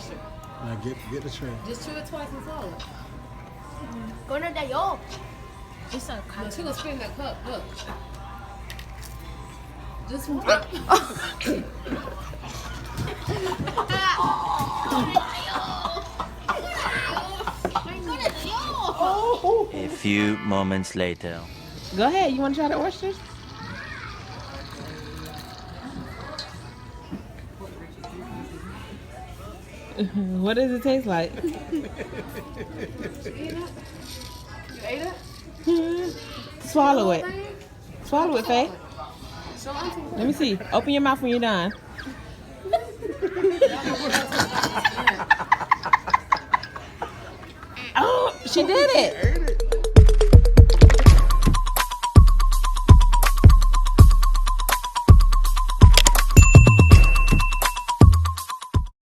texture. Now get the tray. Just chew it twice and swallow it. 꺼내자요. It's so Now chew and spin that cup. Look. Just one. A few moments later. Go ahead. You want to try the oysters? What does it taste like? You ate it? Swallow it. Swallow it, Faye. So auntie. Let me see. Open your mouth when you're done. Oh, she did it.